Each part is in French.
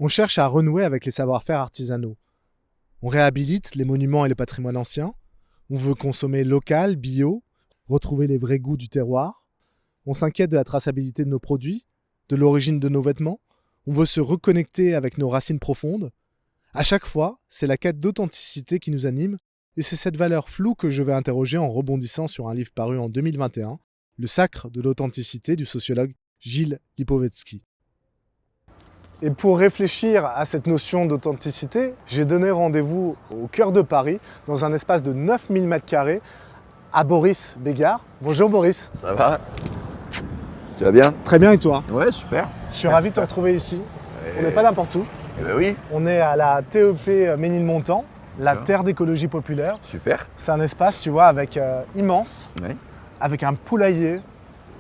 On cherche à renouer avec les savoir-faire artisanaux. On réhabilite les monuments et le patrimoine ancien. On veut consommer local, bio, retrouver les vrais goûts du terroir. On s'inquiète de la traçabilité de nos produits, de l'origine de nos vêtements. On veut se reconnecter avec nos racines profondes. À chaque fois, c'est la quête d'authenticité qui nous anime, et c'est cette valeur floue que je vais interroger en rebondissant sur un livre paru en 2021, Le sacre de l'authenticité du sociologue Gilles Lipovetsky. Et pour réfléchir à cette notion d'authenticité, j'ai donné rendez-vous au cœur de Paris, dans un espace de 9000 m², à Boris Bégard. Bonjour Boris. Ça va? Tu vas bien? Très bien, et toi? Ouais, super. Je suis ravi de te retrouver ici. On n'est pas n'importe où. Eh ben oui. On est à la TEP Ménilmontant, la terre d'écologie populaire. Super. C'est un espace, tu vois, avec immense, Ouais. avec un poulailler,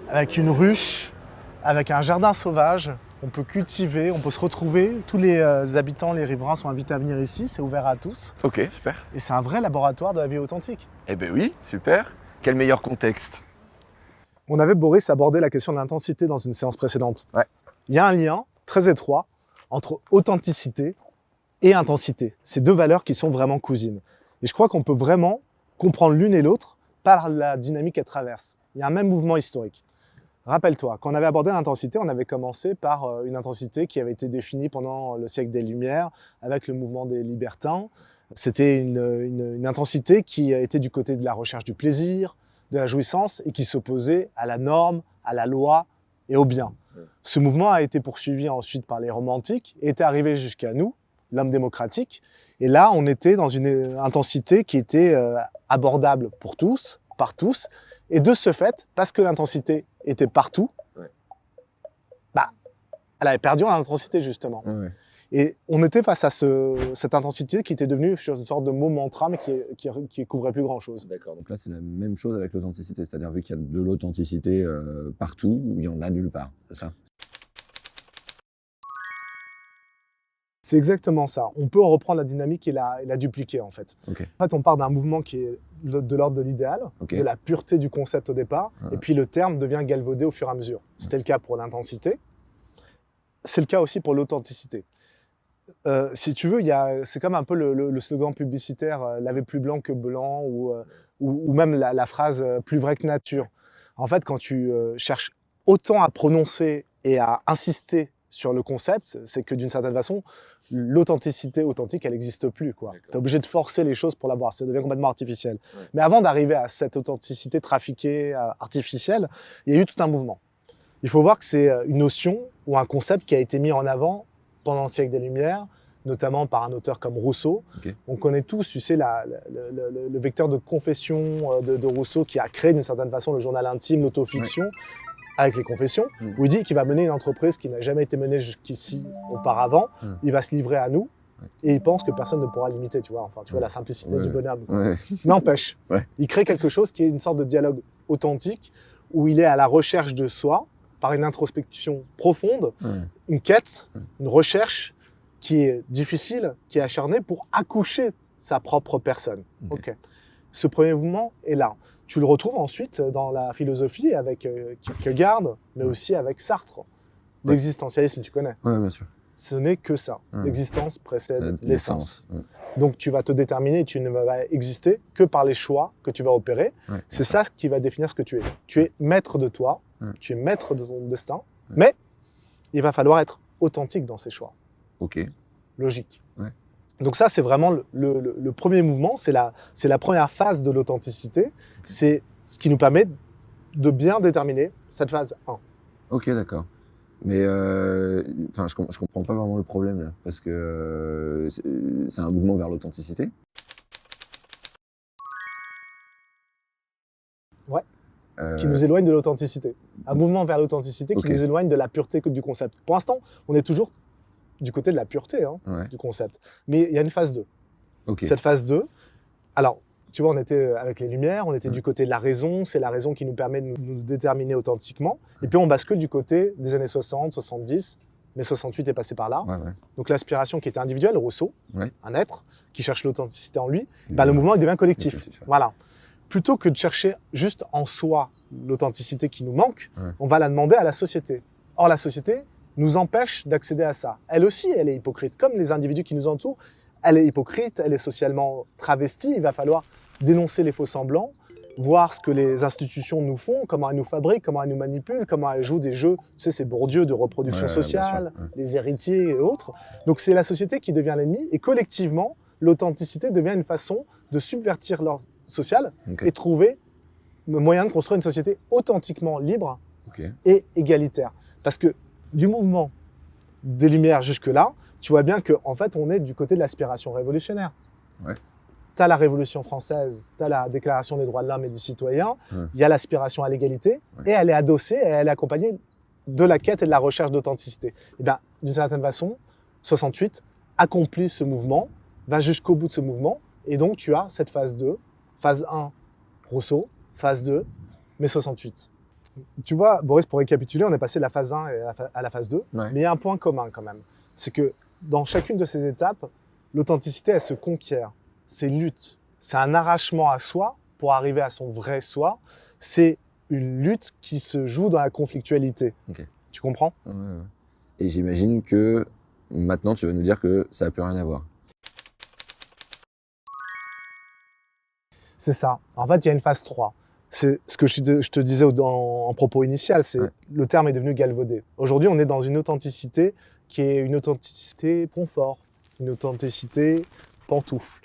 avec une ruche, avec un jardin sauvage. On peut cultiver, on peut se retrouver. Tous les habitants, les riverains sont invités à venir ici. C'est ouvert à tous. Ok, super. Et c'est un vrai laboratoire de la vie authentique. Eh ben oui, super. Quel meilleur contexte? On avait, Boris, abordé la question de l'intensité dans une séance précédente. Ouais. Il y a un lien très étroit entre authenticité et intensité. Ces deux valeurs qui sont vraiment cousines. Et je crois qu'on peut vraiment comprendre l'une et l'autre par la dynamique qu'elles traversent. Il y a un même mouvement historique. Rappelle-toi, quand on avait abordé l'intensité, on avait commencé par une intensité qui avait été définie pendant le siècle des Lumières avec le mouvement des libertins. C'était une intensité qui était du côté de la recherche du plaisir, de la jouissance et qui s'opposait à la norme, à la loi et au bien. Ce mouvement a été poursuivi ensuite par les romantiques et était arrivé jusqu'à nous, l'homme démocratique. Et là, on était dans une intensité qui était abordable pour tous, par tous. Et de ce fait, parce que l'intensité était partout, elle avait perdu en intensité justement. Ouais. Et on était face à cette intensité qui était devenue une sorte de mot mantra, mais qui couvrait plus grand-chose. D'accord, donc là c'est la même chose avec l'authenticité, c'est-à-dire vu qu'il y a de l'authenticité partout, il y en a nulle part, c'est ça? C'est exactement ça. On peut reprendre la dynamique et la dupliquer en fait. Ok. En fait, on part d'un mouvement qui est de l'ordre de l'idéal, de la pureté du concept au départ, et puis le terme devient galvaudé au fur et à mesure. C'était le cas pour l'intensité, c'est le cas aussi pour l'authenticité. Si tu veux, c'est comme un peu le slogan publicitaire laver plus blanc que blanc, ou même la phrase plus vrai que nature. En fait, quand tu cherches autant à prononcer et à insister sur le concept, c'est que d'une certaine façon, l'authenticité authentique, elle n'existe plus. Tu es obligé de forcer les choses pour l'avoir, ça devient complètement artificiel. Ouais. Mais avant d'arriver à cette authenticité trafiquée, artificielle, il y a eu tout un mouvement. Il faut voir que c'est une notion ou un concept qui a été mis en avant pendant le siècle des Lumières, notamment par un auteur comme Rousseau. Okay. On connaît tous, tu sais, le vecteur de confession de Rousseau qui a créé d'une certaine façon le journal intime, l'autofiction. Ouais. Avec les confessions, où il dit qu'il va mener une entreprise qui n'a jamais été menée jusqu'ici auparavant, il va se livrer à nous, et il pense que personne ne pourra l'imiter, tu vois, enfin, tu vois la simplicité du bonhomme. N'empêche, il crée quelque chose qui est une sorte de dialogue authentique, où il est à la recherche de soi, par une introspection profonde, une quête, une recherche qui est difficile, qui est acharnée pour accoucher sa propre personne. Okay. Ce premier mouvement est là. Tu le retrouves ensuite dans la philosophie avec Kierkegaard, mais aussi avec Sartre. L'existentialisme, tu connais. Oui, bien sûr. Ce n'est que ça. L'existence précède l'essence. Donc tu vas te déterminer, tu ne vas exister que par les choix que tu vas opérer. C'est ça qui va définir ce que tu es. Tu es maître de toi, tu es maître de ton destin, mais il va falloir être authentique dans ces choix. Ok. Logique. Donc ça, c'est vraiment le premier mouvement, c'est la première phase de l'authenticité. C'est ce qui nous permet de bien déterminer cette phase 1. Ok, d'accord. Mais je comprends pas vraiment le problème là, parce que c'est un mouvement vers l'authenticité. Ouais. Qui nous éloigne de l'authenticité. Un mouvement vers l'authenticité qui nous éloigne de la pureté du concept. Pour l'instant, on est toujours du côté de la pureté du concept. Mais il y a une phase 2. Cette phase 2, alors, tu vois, on était avec les Lumières, on était du côté de la raison, c'est la raison qui nous permet de nous déterminer authentiquement. Et puis on bascule du côté des années 60, 70, mais 68 est passé par là. Donc l'aspiration qui était individuelle, Rousseau, un être qui cherche l'authenticité en lui, le mouvement il devient collectif. Voilà. Plutôt que de chercher juste en soi l'authenticité qui nous manque, on va la demander à la société. Or la société, nous empêche d'accéder à ça. Elle aussi, elle est hypocrite. Comme les individus qui nous entourent, elle est hypocrite, elle est socialement travestie. Il va falloir dénoncer les faux-semblants, voir ce que les institutions nous font, comment elles nous fabriquent, comment elles nous manipulent, comment elles jouent des jeux, tu sais, ces Bourdieu de reproduction sociale, les héritiers et autres. Donc c'est la société qui devient l'ennemi, et collectivement, l'authenticité devient une façon de subvertir l'ordre social et trouver le moyen de construire une société authentiquement libre et égalitaire. Parce que du mouvement des Lumières jusque-là, tu vois bien qu'en fait, on est du côté de l'aspiration révolutionnaire. Tu as la Révolution française, tu as la Déclaration des droits de l'homme et du citoyen, il y a l'aspiration à l'égalité, et elle est adossée, et elle est accompagnée de la quête et de la recherche d'authenticité. Et bien, d'une certaine façon, 68 accomplit ce mouvement, va jusqu'au bout de ce mouvement, et donc tu as cette phase 2, phase 1, Rousseau, phase 2, mai 68. Tu vois, Boris, pour récapituler, on est passé de la phase 1 à la phase 2, mais il y a un point commun quand même. C'est que dans chacune de ces étapes, l'authenticité, elle se conquiert. C'est une lutte. C'est un arrachement à soi pour arriver à son vrai soi. C'est une lutte qui se joue dans la conflictualité. Tu comprends ? Et j'imagine que maintenant, tu vas nous dire que ça n'a plus rien à voir. C'est ça. En fait, il y a une phase 3. C'est ce que je te disais en propos initial, c'est le terme est devenu galvaudé. Aujourd'hui, on est dans une authenticité qui est une authenticité confort, une authenticité pantoufle.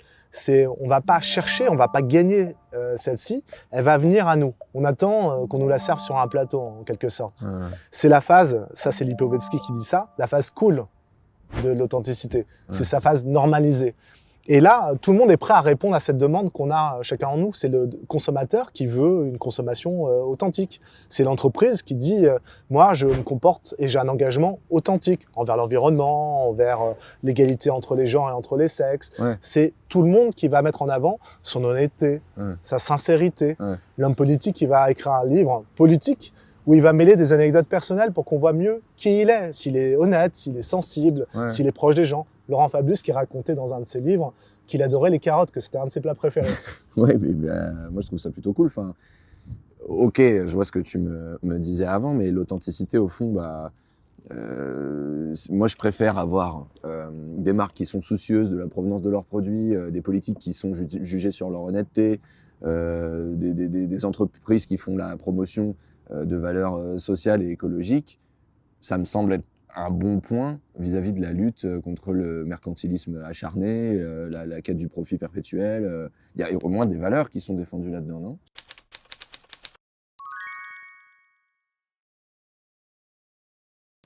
On ne va pas chercher, on ne va pas gagner celle-ci, elle va venir à nous. On attend qu'on nous la serve sur un plateau, en quelque sorte. C'est la phase, ça c'est Lipovetsky qui dit ça, la phase cool de l'authenticité. C'est sa phase normalisée. Et là, tout le monde est prêt à répondre à cette demande qu'on a chacun en nous. C'est le consommateur qui veut une consommation authentique. C'est l'entreprise qui dit moi, je me comporte et j'ai un engagement authentique envers l'environnement, envers l'égalité entre les genres et entre les sexes. C'est tout le monde qui va mettre en avant son honnêteté, sa sincérité. L'homme politique qui va écrire un livre politique où il va mêler des anecdotes personnelles pour qu'on voit mieux qui il est, s'il est honnête, s'il est sensible, s'il est proche des gens. Laurent Fabius qui racontait dans un de ses livres qu'il adorait les carottes, que c'était un de ses plats préférés. Ouais, mais moi je trouve ça plutôt cool. Enfin, ok, je vois ce que tu me disais avant, mais l'authenticité au fond, moi je préfère avoir des marques qui sont soucieuses de la provenance de leurs produits, des politiques qui sont jugées sur leur honnêteté, des entreprises qui font la promotion de valeurs sociales et écologiques. Ça me semble être un bon point vis-à-vis de la lutte contre le mercantilisme acharné, la quête du profit perpétuel. Il y a au moins des valeurs qui sont défendues là-dedans, non ?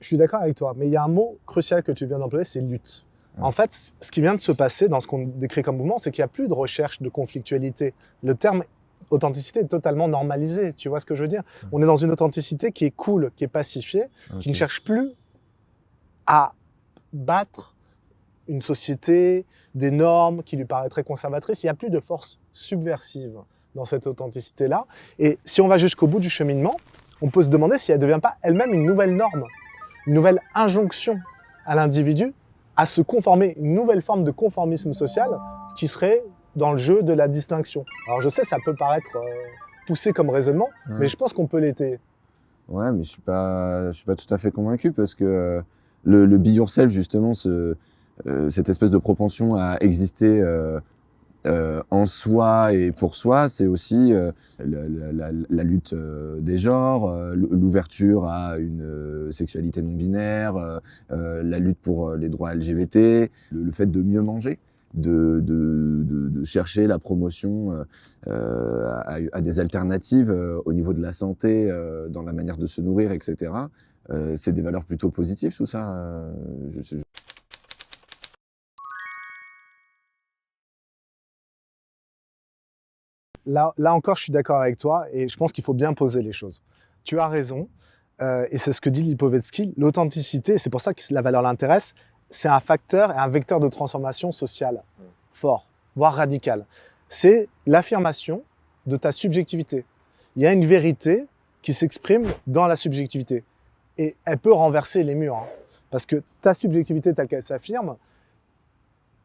Je suis d'accord avec toi, mais il y a un mot crucial que tu viens d'employer, c'est lutte. En fait, ce qui vient de se passer dans ce qu'on décrit comme mouvement, c'est qu'il n'y a plus de recherche de conflictualité. Le terme authenticité est totalement normalisé, tu vois ce que je veux dire ? On est dans une authenticité qui est cool, qui est pacifiée, qui ne cherche plus à battre une société, des normes qui lui paraîtraient conservatrices. Il n'y a plus de force subversive dans cette authenticité-là. Et si on va jusqu'au bout du cheminement, on peut se demander si elle ne devient pas elle-même une nouvelle norme, une nouvelle injonction à l'individu à se conformer, une nouvelle forme de conformisme social qui serait dans le jeu de la distinction. Alors je sais, ça peut paraître poussé comme raisonnement, mais je pense qu'on peut l'étayer. Ouais, mais je suis pas tout à fait convaincu parce que le be yourself, justement, cette espèce de propension à exister en soi et pour soi, c'est aussi la lutte des genres, l'ouverture à une sexualité non binaire, la lutte pour les droits LGBT, le fait de mieux manger, de chercher la promotion à des alternatives au niveau de la santé, dans la manière de se nourrir, etc. C'est des valeurs plutôt positives, tout ça. Là encore, je suis d'accord avec toi et je pense qu'il faut bien poser les choses. Tu as raison, et c'est ce que dit Lipovetsky, l'authenticité, c'est pour ça que la valeur l'intéresse, c'est un facteur et un vecteur de transformation sociale fort, voire radical. C'est l'affirmation de ta subjectivité. Il y a une vérité qui s'exprime dans la subjectivité et elle peut renverser les murs, parce que ta subjectivité telle qu'elle s'affirme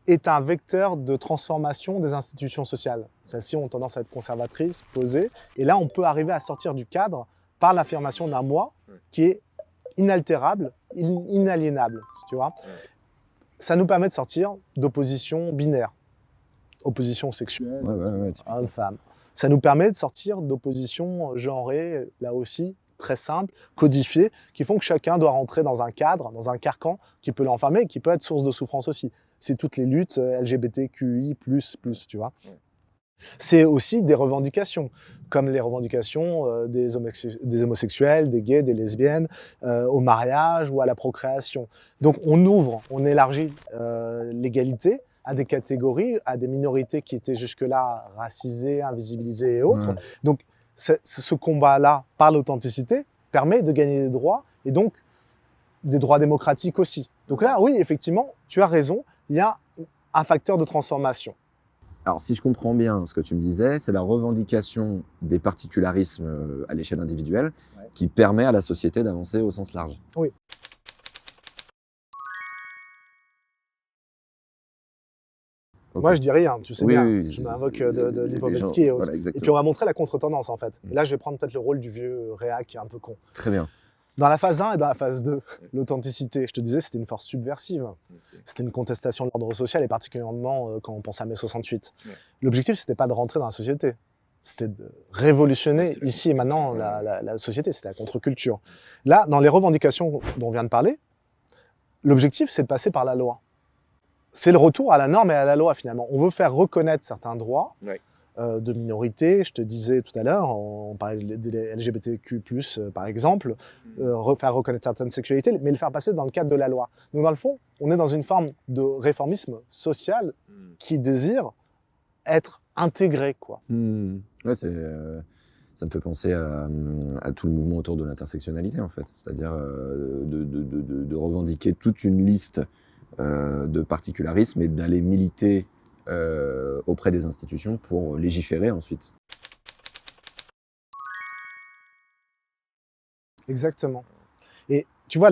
est un vecteur de transformation des institutions sociales. Celles-ci ont tendance à être conservatrices, posées, et là on peut arriver à sortir du cadre par l'affirmation d'un moi qui est inaltérable inaliénable, tu vois. Ça nous permet de sortir d'opposition binaire, opposition sexuelle, homme-femme. Ça nous permet de sortir d'opposition genrée, là aussi, très simple, codifiée, qui font que chacun doit rentrer dans un cadre, dans un carcan qui peut l'enfermer et qui peut être source de souffrance aussi. C'est toutes les luttes LGBTQI++, tu vois. C'est aussi des revendications, comme les revendications des homosexuels, des gays, des lesbiennes, au mariage ou à la procréation. Donc on ouvre, on élargit l'égalité à des catégories, à des minorités qui étaient jusque-là racisées, invisibilisées et autres. Donc ce combat-là, par l'authenticité, permet de gagner des droits, et donc des droits démocratiques aussi. Donc là, oui, effectivement, tu as raison, il y a un facteur de transformation. Alors, si je comprends bien ce que tu me disais, c'est la revendication des particularismes à l'échelle individuelle qui permet à la société d'avancer au sens large. Oui. Okay. Moi, je dis rien, tu sais bien. Je m'invoque de Lipovetsky et autres. Voilà, et puis, on va montrer la contre-tendance, en fait. Et là, je vais prendre peut-être le rôle du vieux réac qui est un peu con. Très bien. Dans la phase 1 et dans la phase 2, l'authenticité, je te disais, c'était une force subversive. C'était une contestation de l'ordre social, et particulièrement quand on pense à mai 68. L'objectif, c'était pas de rentrer dans la société. C'était de révolutionner ici et maintenant la société. C'était la contre-culture. Là, dans les revendications dont on vient de parler, l'objectif, c'est de passer par la loi. C'est le retour à la norme et à la loi, finalement. On veut faire reconnaître certains droits de minorités. Je te disais tout à l'heure, on parlait des LGBTQ+, par exemple, faire reconnaître certaines sexualités, mais le faire passer dans le cadre de la loi. Donc, dans le fond, on est dans une forme de réformisme social qui désire être intégré, quoi. Ouais, ça me fait penser à tout le mouvement autour de l'intersectionnalité, en fait. C'est-à-dire de revendiquer toute une liste de particularismes et d'aller militer auprès des institutions pour légiférer ensuite. Exactement. Et tu vois,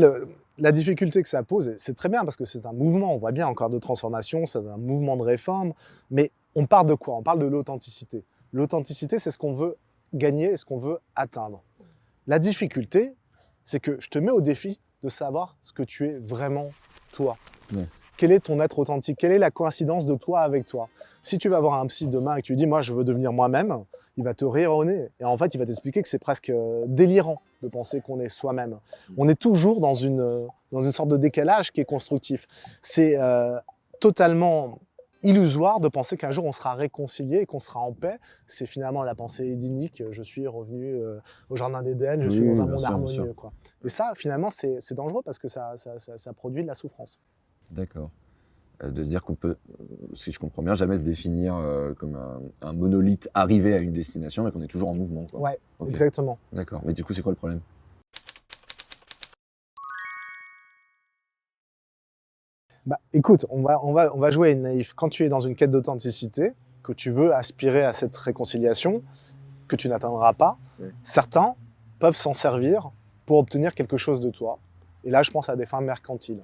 la difficulté que ça pose, c'est très bien parce que c'est un mouvement, on voit bien encore de transformation, c'est un mouvement de réforme, mais on part de quoi? On parle de l'authenticité. L'authenticité, c'est ce qu'on veut gagner et ce qu'on veut atteindre. La difficulté, c'est que je te mets au défi de savoir ce que tu es vraiment toi. Quel est ton être authentique? Quelle est la coïncidence de toi avec toi? Si tu vas voir un psy demain et que tu lui dis « moi, je veux devenir moi-même », il va te rire au nez. Et en fait, il va t'expliquer que c'est presque délirant de penser qu'on est soi-même. On est toujours dans une sorte de décalage qui est constructif. C'est totalement illusoire de penser qu'un jour on sera réconcilié et qu'on sera en paix. C'est finalement la pensée édinique. Je suis revenu au jardin d'Éden, je suis dans un monde harmonieux, quoi. Et ça, finalement, c'est dangereux parce que ça produit de la souffrance. D'accord. De dire qu'on peut, si je comprends bien, jamais se définir comme un monolithe arrivé à une destination, mais qu'on est toujours en mouvement, quoi. Ouais, exactement. D'accord. Mais du coup, c'est quoi le problème? Bah, écoute, on va jouer à une naïf. Quand tu es dans une quête d'authenticité, que tu veux aspirer à cette réconciliation, que tu n'atteindras pas, certains peuvent s'en servir pour obtenir quelque chose de toi. Et là, je pense à des fins mercantiles.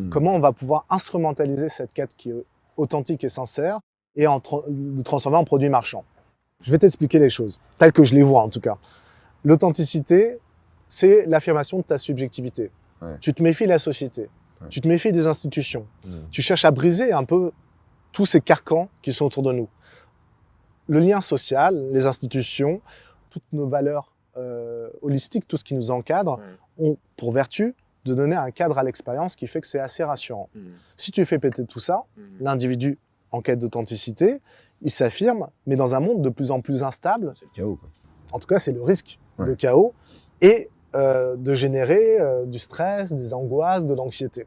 Comment on va pouvoir instrumentaliser cette quête qui est authentique et sincère et le transformer en produit marchand? Je vais t'expliquer les choses, telles que je les vois en tout cas. L'authenticité, c'est l'affirmation de ta subjectivité. Tu te méfies de la société, tu te méfies des institutions. Tu cherches à briser un peu tous ces carcans qui sont autour de nous. Le lien social, les institutions, toutes nos valeurs holistiques, tout ce qui nous encadre, ont pour vertu de donner un cadre à l'expérience qui fait que c'est assez rassurant. Si tu fais péter tout ça, l'individu en quête d'authenticité, il s'affirme, mais dans un monde de plus en plus instable. C'est le chaos, quoi. En tout cas, c'est le risque de chaos et de générer du stress, des angoisses, de l'anxiété.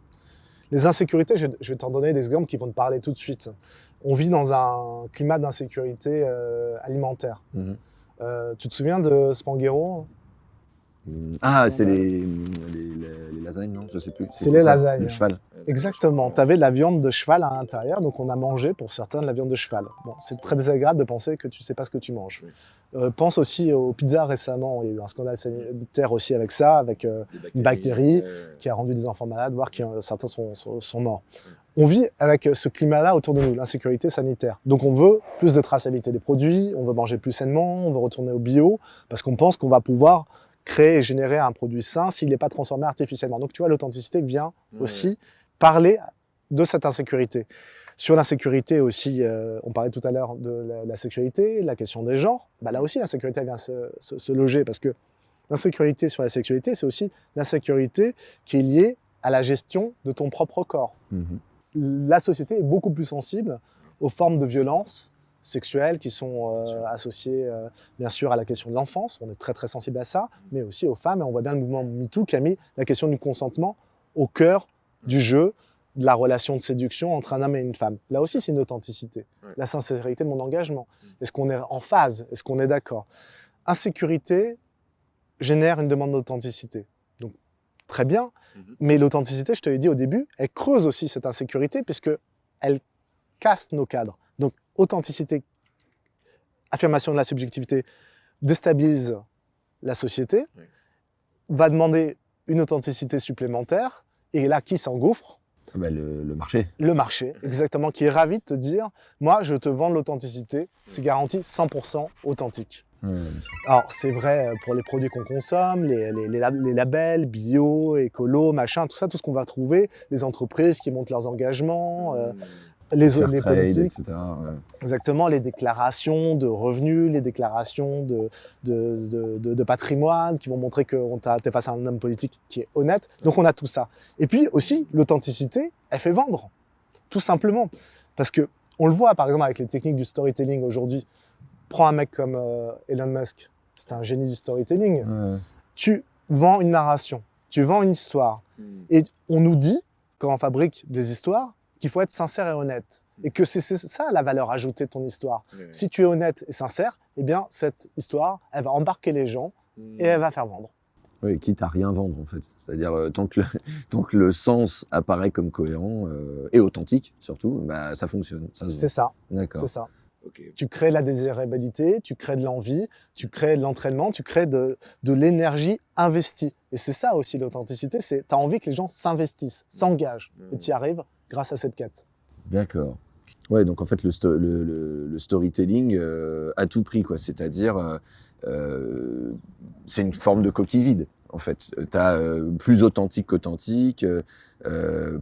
Les insécurités, je vais t'en donner des exemples qui vont te parler tout de suite. On vit dans un climat d'insécurité alimentaire. Tu te souviens de Spanghero? Ah, c'est les lasagnes, non? Je sais plus. C'est les lasagnes. Le cheval. Exactement. Tu avais de la viande de cheval à l'intérieur, donc on a mangé pour certains de la viande de cheval. Bon, c'est très désagréable de penser que tu ne sais pas ce que tu manges. Pense aussi aux pizzas récemment. Il y a eu un scandale sanitaire aussi avec ça, avec une bactérie qui a rendu des enfants malades, voire certains sont morts. On vit avec ce climat-là autour de nous, l'insécurité sanitaire. Donc on veut plus de traçabilité des produits, on veut manger plus sainement, on veut retourner au bio, parce qu'on pense qu'on va pouvoir créer et générer un produit sain s'il n'est pas transformé artificiellement. Donc tu vois, l'authenticité vient aussi parler de cette insécurité. Sur l'insécurité aussi, on parlait tout à l'heure de la sexualité, la question des genres. Bah là aussi, l'insécurité vient se loger parce que l'insécurité sur la sexualité, c'est aussi l'insécurité qui est liée à la gestion de ton propre corps. La société est beaucoup plus sensible aux formes de violence sexuelles qui sont associées bien sûr à la question de l'enfance. On est très très sensible à ça, mais aussi aux femmes. Et on voit bien le mouvement MeToo qui a mis la question du consentement au cœur du jeu, de la relation de séduction entre un homme et une femme. Là aussi, c'est une authenticité. La sincérité de mon engagement. Est-ce qu'on est en phase? Est-ce qu'on est d'accord? Insécurité génère une demande d'authenticité. Donc, très bien. Mais l'authenticité, je te l'ai dit au début, elle creuse aussi cette insécurité puisqu'elle casse nos cadres. Donc, authenticité, affirmation de la subjectivité, déstabilise la société, va demander une authenticité supplémentaire. Et là, qui s'engouffre? Le marché. Le marché, exactement, qui est ravi de te dire, moi, je te vends de l'authenticité, c'est garanti 100% authentique. Alors, c'est vrai pour les produits qu'on consomme, les labels, bio, écolo, machin, tout ça, tout ce qu'on va trouver, les entreprises qui montent leurs engagements, les politiques, etc. Exactement, les déclarations de revenus, les déclarations de patrimoine qui vont montrer que t'es face à un homme politique qui est honnête. Donc on a tout ça. Et puis aussi, l'authenticité, elle fait vendre, tout simplement. Parce que on le voit par exemple avec les techniques du storytelling aujourd'hui. Prends un mec comme Elon Musk, c'est un génie du storytelling. Tu vends une narration, tu vends une histoire. Et on nous dit, quand on fabrique des histoires, qu'il faut être sincère et honnête. Et que c'est ça la valeur ajoutée de ton histoire. Si tu es honnête et sincère, eh bien, cette histoire, elle va embarquer les gens et elle va faire vendre. Oui, quitte à rien vendre, en fait. C'est-à-dire, tant que le sens apparaît comme cohérent et authentique, surtout, bah, ça fonctionne. C'est ça. D'accord. C'est ça. Tu crées de la désirabilité, tu crées de l'envie, tu crées de l'entraînement, tu crées de l'énergie investie. Et c'est ça aussi l'authenticité, c'est tu as envie que les gens s'investissent, s'engagent. Et tu y arrives grâce à cette quête. D'accord. Ouais, donc en fait, le storytelling à tout prix, quoi. C'est-à-dire, c'est une forme de coquille vide, en fait. Tu as plus authentique qu'authentique,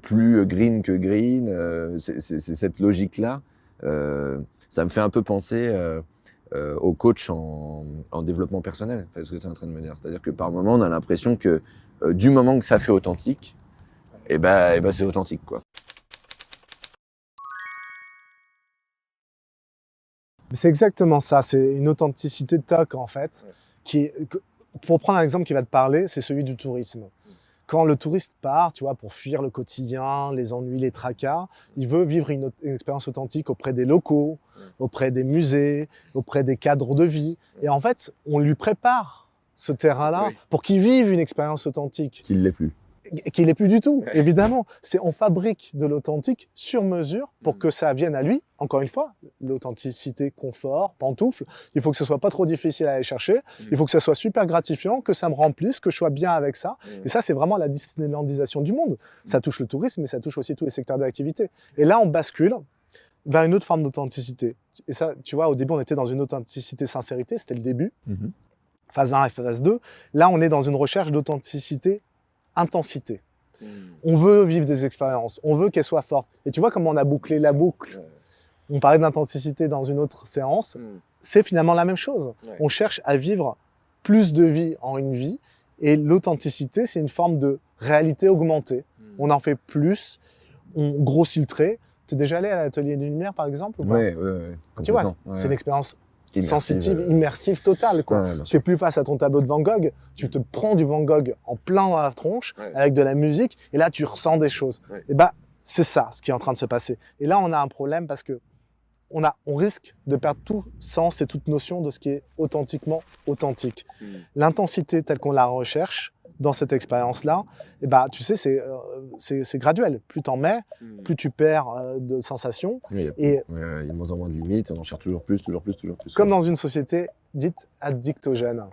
plus green que green. C'est cette logique-là. Ça me fait un peu penser au coach en développement personnel, c'est ce que tu es en train de me dire. C'est-à-dire que par moment, on a l'impression que du moment que ça fait authentique, et ben c'est authentique, quoi. C'est exactement ça, c'est une authenticité toc en fait, pour prendre un exemple qui va te parler, c'est celui du tourisme. Quand le touriste part, tu vois, pour fuir le quotidien, les ennuis, les tracas, il veut vivre une expérience authentique auprès des locaux, auprès des musées, auprès des cadres de vie. Et en fait, on lui prépare ce terrain-là pour qu'il vive une expérience authentique. Qu'il ne l'est plus. Qu'il n'est plus du tout, évidemment. On fabrique de l'authentique sur mesure pour que ça vienne à lui. Encore une fois, l'authenticité, confort, pantoufle. Il faut que ce soit pas trop difficile à aller chercher. Il faut que ça soit super gratifiant, que ça me remplisse, que je sois bien avec ça. Et ça, c'est vraiment la Disneylandisation du monde. Ça touche le tourisme, mais ça touche aussi tous les secteurs d'activité. Et là, on bascule vers une autre forme d'authenticité. Et ça, tu vois, au début, on était dans une authenticité sincérité, c'était le début. Phase 1 et phase 2. Là, on est dans une recherche d'authenticité intensité. On veut vivre des expériences, on veut qu'elles soient fortes. Et tu vois comment on a bouclé la boucle. On parlait d'intensité dans une autre séance. C'est finalement la même chose. On cherche à vivre plus de vie en une vie. Et l'authenticité, c'est une forme de réalité augmentée. On en fait plus, on grossit le trait. Tu es déjà allé à l'atelier de lumière, par exemple, ou pas? Oui. Tu vois, c'est une expérience sensitive, immersive totale, quoi. Tu n'es plus face à ton tableau de Van Gogh, tu te prends du Van Gogh en plein dans la tronche, avec de la musique, et là, tu ressens des choses. Et bah, c'est ça, ce qui est en train de se passer. Et là, on a un problème parce que on risque de perdre tout sens et toute notion de ce qui est authentiquement authentique. L'intensité telle qu'on la recherche dans cette expérience-là, et bah, tu sais, c'est graduel. Plus t'en mets, plus tu perds de sensations. Il y a de moins en moins de limites, on en cherche toujours plus. Comme dans une société dite addictogène.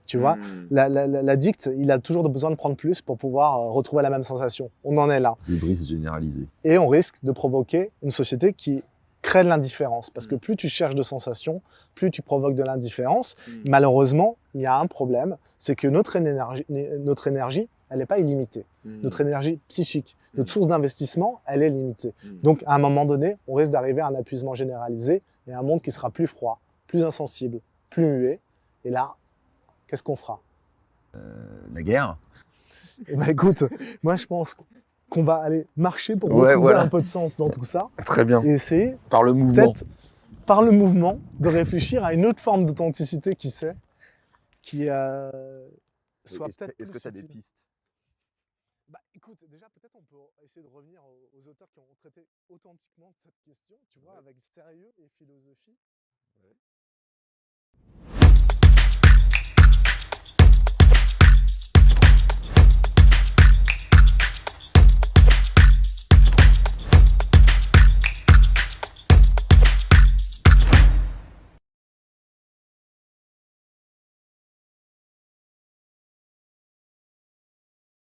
Tu vois, l'addict, il a toujours besoin de prendre plus pour pouvoir retrouver la même sensation. On en est là. L'hybris généralisé. Et on risque de provoquer une société qui crée de l'indifférence. Parce que plus tu cherches de sensations, plus tu provoques de l'indifférence. Malheureusement, il y a un problème, c'est que notre énergie, elle n'est pas illimitée. Notre énergie psychique, notre source d'investissement, elle est limitée. Donc, à un moment donné, on risque d'arriver à un épuisement généralisé et à un monde qui sera plus froid, plus insensible, plus muet. Et là, qu'est-ce qu'on fera? La guerre. Eh ben, écoute, moi je pense qu'on va aller marcher pour retrouver un peu de sens dans tout ça. Très bien. Et essayer, Par le mouvement. peut-être par le mouvement, de réfléchir à une autre forme d'authenticité, qui sait, qui soit peut-être plus Est-ce que tu as des subtile. pistes? Bah, écoute, déjà peut-être on peut essayer de revenir aux auteurs qui ont traité authentiquement de cette question, tu vois, avec sérieux et philosophie.